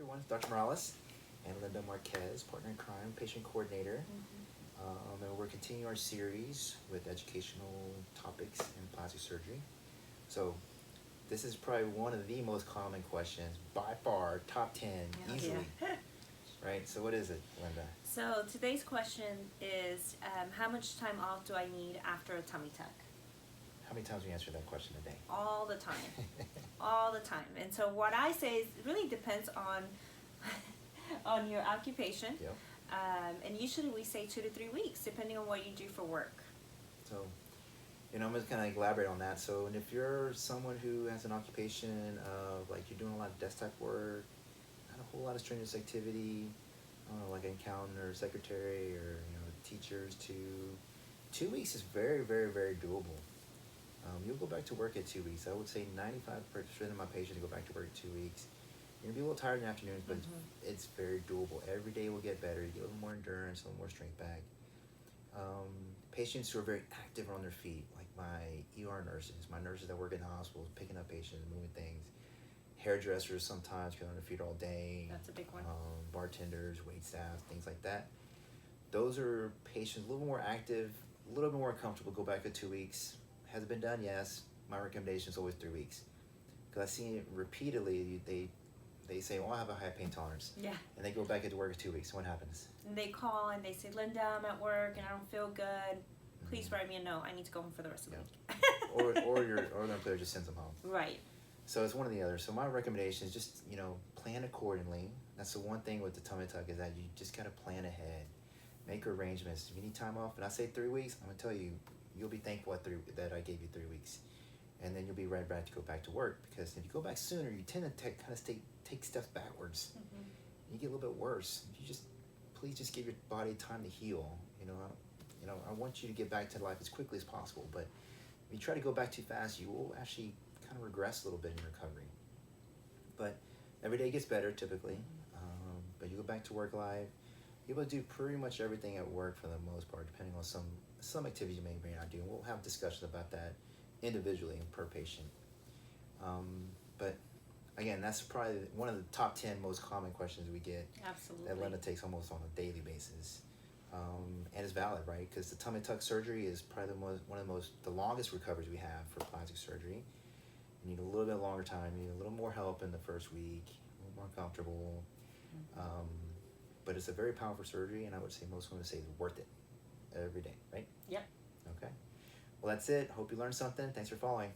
everyone. It's Dr. Morales and Linda Marquez, partner in crime, patient coordinator. And we're continuing our series with educational topics in plastic surgery. So, this is probably one of the most common questions, by far, top 10, easily. Yeah. Right? So, what is it, Linda? So today's question is, how much time off do I need after a tummy tuck? How many times do you answer that question a day? All the time. All the time. And so what I say is, it really depends on on your occupation. Yep. And usually we say 2 to 3 weeks, depending on what you do for work. So, I'm just kind of elaborate on that. So, and if you're someone who has an occupation of, like, you're doing a lot of desktop work, not a whole lot of strenuous activity, I don't know, like an accountant or secretary or, teachers, 2 weeks is very, very, very doable. You'll go back to work at 2 weeks. I would say 95% of my patients go back to work at 2 weeks. You're gonna be a little tired in the afternoons, but it's very doable. Every day will get better. You get a little more endurance, a little more strength back. Patients who are very active on their feet, like my ER nurses, my nurses that work in hospitals, picking up patients, moving things. Hairdressers sometimes get on their feet all day. That's a big one. Bartenders, wait staff, things like that. Those are patients a little more active, a little bit more comfortable. Go back at 2 weeks. Has it been done? Yes. My recommendation is always 3 weeks. Because I've seen it repeatedly. They say, I have a high pain tolerance. Yeah. And they go back into work at 2 weeks. What happens? And they call and they say, Linda, I'm at work and I don't feel good. Please write me a note. I need to go home for the rest of the week. or the employer just sends them home. Right. So it's one or the other. So my recommendation is just, plan accordingly. That's the one thing with the tummy tuck is that you just got to plan ahead. Make arrangements. If you need time off, and I say 3 weeks, I'm going to tell you, you'll be thankful that I gave you 3 weeks. And then you'll be right back to go back to work. Because if you go back sooner, you tend to take steps backwards. You get a little bit worse. Please just give your body time to heal. I want you to get back to life as quickly as possible. But if you try to go back too fast, you will actually kind of regress a little bit in recovery. But every day gets better typically. But you go back to work life, you're able to do pretty much everything at work for the most part, depending on some activities you may not do. And we'll have discussions about that individually and per patient. But again, that's probably one of the top 10 most common questions we get. Absolutely. That Linda takes almost on a daily basis. And it's valid, right? Because the tummy tuck surgery is probably the longest recoveries we have for plastic surgery. You need a little bit longer time. You need a little more help in the first week, a little more comfortable. But it's a very powerful surgery, and I would say most women say it's worth it every day, right? Yep. Okay. Well, that's it. Hope you learned something. Thanks for following.